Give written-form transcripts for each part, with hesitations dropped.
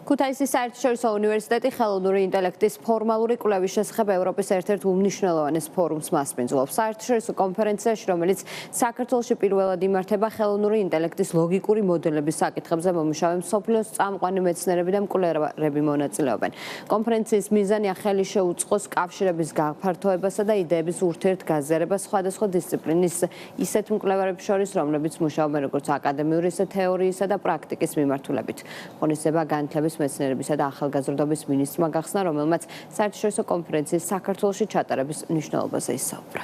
ქუთაისის საერთაშორისო უნივერსიტეტი ხელოვნური ინტელექტის ფორმალური კვლევის შესახებ ევროპის ერთ-ერთ უმნიშვნელოვანეს ფორუმს მასპინძლობს. საერთაშორისო კონფერენციაში, რომელიც საქართველოში პირველად იმართება, ხელოვნური ინტელექტის ლოგიკური მოდელების საკითხებზე მომუშავე მსოფლიოს წამყვანი მეცნიერები და მკვლევარები მონაწილეობენ. კონფერენციის მიზანია ხელი შეუწყოს კავშირების გაფართოებასა და იდეების ურთიერთგაზიარებას სხვადასხვა დისციპლინის ისეთ მკვლევარებს შორის, რომლებიც მუშაობენ როგორც აკადემიური, ისე თეორიისა და პრაქტიკის მიმართულებით. ღონისძიება განათლების მეცნიერებისა და ახალგაზრდობის მინისტრმა გახსნა, რომელმაც საერთაშორისო კონფერენციის საქართველოში ჩატარების მნიშვნელობაზე ისაუბრა.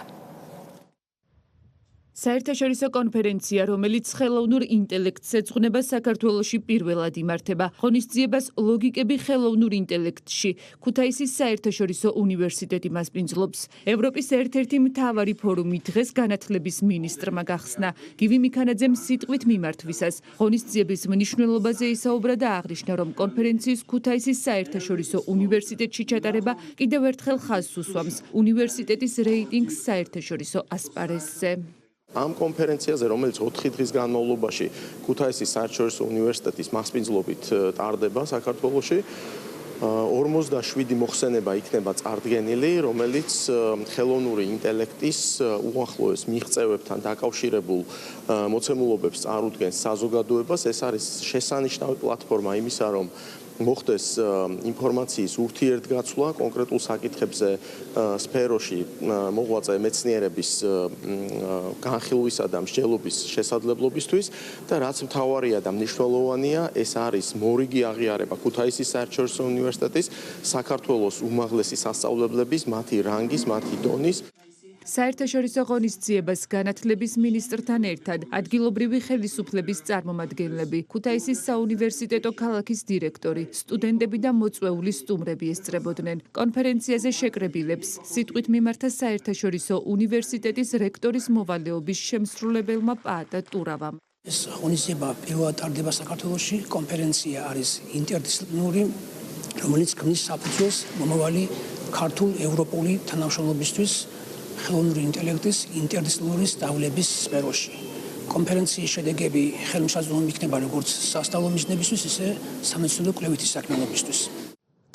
საერთაშორისო კონფერენცია, რომელიც ხელოვნურ ინტელექტს ეძღვნება, საქართველოში პირველად იმართება. ღონისძიებას ლოგიკები ხელოვნურ ინტელექტში ქუთაისის საერთაშორისო უნივერსიტეტი მასპინძლობს. ევროპის ერთ-ერთი მთავარი ფორუმი დღეს განათლების მინისტრმა გახსნა. გივი მიქანაძემ სიტყვით მიმართვისას ღონისძიების მნიშვნელობაზე ისაუბრა და აღნიშნა, რომ კონფერენციის ქუთაისის საერთაშორისო უნივერსიტეტში ჩატარება კიდევ ერთხელ ხაზს უსვამს უნივერსიტეტის რეიტინგს საერთაშორისო ასპარეზზე. ამ კონფერენციაზე, რომელიც 4 დღის განმავლობაში ქუთაისის საერთაშორისო უნივერსიტეტის მასპინძლობით ტარდება საქართველოში, 47 მოხსენება იქნება წარდგენილი, რომელიც ხელოვნური ინტელექტის უახლოეს მიღწევებთან დაკავშირებულ მოცემულობებს წარუდგენს საზოგადოებას. ეს არის შესანიშნავი პლატფორმა იმისა, რომ მოხდეს ინფორმაციის ურთიერთგაცვლა კონკრეტულ საკითხებზე სფეროში მოღვაწე მეცნიერების განხილვისა და მსჯელობის შესაძლებლობისთვის და რაც მთავარია და მნიშვნელოვანია, ეს არის მორიგი აღიარება ქუთაისის საერთაშორისო უნივერსიტეტის საქართველოს უმაღლესი სასწავლებლების, მათი რანგის, მათი დონის. საერთაშორისო ღონისძიებას განათლების მინისტრთან ერთად ადგილობრივი ხელისუფლების წარმომადგენლები, ქუთაისის საუნივერსიტეტო ქალაქის დირექტორი, სტუდენტები და მოწვეული სტუმრები ესწრებოდნენ. კონფერენციაზე შეკრებილებს სიტყვით მიმართა საერთაშორისო უნივერსიტეტის რექტორის მოვალეობის შემსრულებელმა პაატა ტურავამ. ეს ღონისძიება პირველად ტარდება საქართველოში. კონფერენცია არის ინტერდისციპლინური, რომელიც ქმნის საფუძველს მომავალი ქართულ ევროპული თანამშრომლობისთვის ხელოვნური ინტელექტის ინტერდისციპლინური სწავლების სფეროში. კონფერენციის შედეგები ხელმისაწვდომი იქნება როგორც სასწავლო მიზნებისთვის, ისე სამეცნიერო კვლევითი საქმიანობისთვის.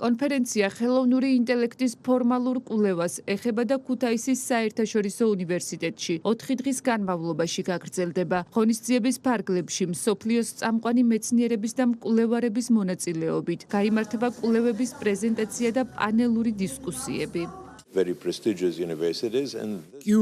კონფერენცია ხელოვნური ინტელექტის ფორმალურ კვლევას ეხება და ქუთაისის საერთაშორისო უნივერსიტეტში 4 დღის განმავლობაში გაგრძელდება. ღონისძიების ფარგლებში მსოფლიოს წამყვანი მეცნიერების და მკვლევარების მონაწილეობით გაიმართება კვლევების პრეზენტაცია და პანელური დისკუსიები. კი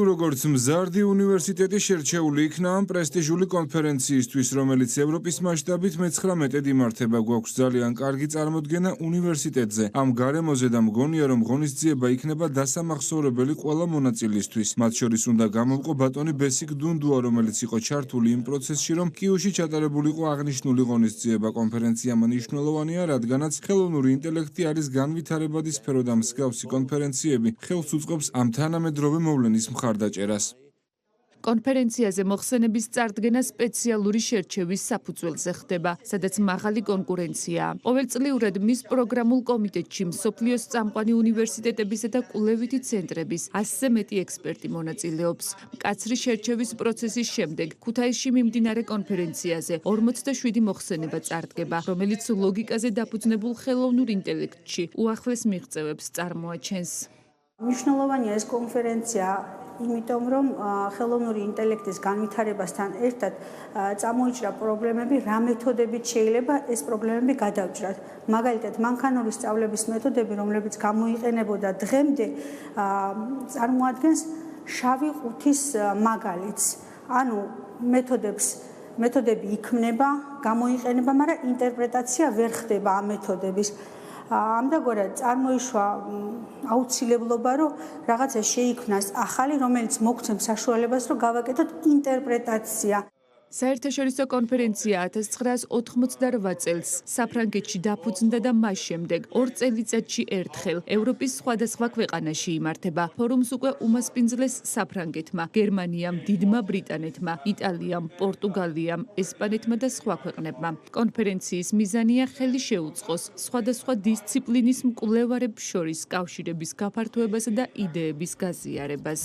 როგორც მზარდი უნივერსიტეტი შერჩეული იქნა ამ პრესტიჟული კონფერენციისთვის, რომელიც ევროპის მასშტაბით მე-19-ად იმართება. გვაქვს ძალიან კარგი წარმოდგენა უნივერსიტეტზე. ამ გარემოზე და მგონია, რომ ღონისძიება იქნება დასამახსოვრებელი ყველა მონაწილისთვის. მათ შორის უნდა გამოვყო ბატონი ბესიკ დუნდუა, რომელიც იყო ჩართული იმ პროცესში, რომ კიევში ჩატარებულიყო აღნიშნული ღონისძიება. კონფერენცია მნიშვნელოვანია, რადგანაც ხელოვნური ინტელექტი არის განვითარებადი სფერო და მსგავსი კონფერენციები ხელს უწყობს ამ თანამედროვე მოვლენის მხარდაჭერას. კონფერენციაზე მოხსენების წარდგენა სპეციალური შერჩევის საფუძველზე ხდება, სადაც მაღალი კონკურენციაა. ყოველწლიურად მის პროგრამულ კომიტეტში მსოფლიოს წამყვანი უნივერსიტეტებისა და კვლევითი ცენტრების 100-ზე მეტი ექსპერტი მონაწილეობს. მკაცრი შერჩევის პროცესის შემდეგ ქუთაისში მიმდინარე კონფერენციაზე 47 მოხსენება წარდგება, რომელიც ლოგიკაზე დაფუძნებულ ხელოვნურ ინტელექტში უახლეს მიღწევებს წარმოაჩენს. მნიშვნელოვანია ეს კონფერენცია, იმიტომ რომ ხელოვნური ინტელექტის განვითარებასთან ერთად წამოიჭრა პრობლემები, რა მეთოდებით შეიძლება ეს პრობლემები გადავჭრათ. მაგალითად, მანქანური სწავლების მეთოდები, რომლებიც გამოიყენებოდა დღემდე, წარმოადგენს შავი ყუთის მაგალითს. ანუ მეთოდები იქმნება, გამოიყენება, მაგრამ ინტერპრეტაცია ვერ ხდება ამ მეთოდების. ამდაგორად წარმოიშვა აუცილებლობა, რომ რაღაცა შეიქმნას ახალი, რომელიც მოგცემს საშუალებას, რომ გავაკეთოთ ინტერპრეტაცია. საერთაშორისო კონფერენცია 1988 წელს საფრანგეთში დაფუძნდა და მას შემდეგ 2 წელიწადში ერთხელ ევროპის სხვადასხვა ქვეყანაში იმართება. ფორუმს უკვე უმასპინძლეს საფრანგეთმა, გერმანიამ, დიდმა ბრიტანეთმა, იტალიამ, პორტუგალიამ, ესპანეთმა და სხვა ქვეყნებმა. კონფერენციის მიზანია ხელი შეუწყოს სხვადასხვა დისციპლინის მკვლევარებს შორის კავშირების გაფართოებასა და იდეების გაზიარებას.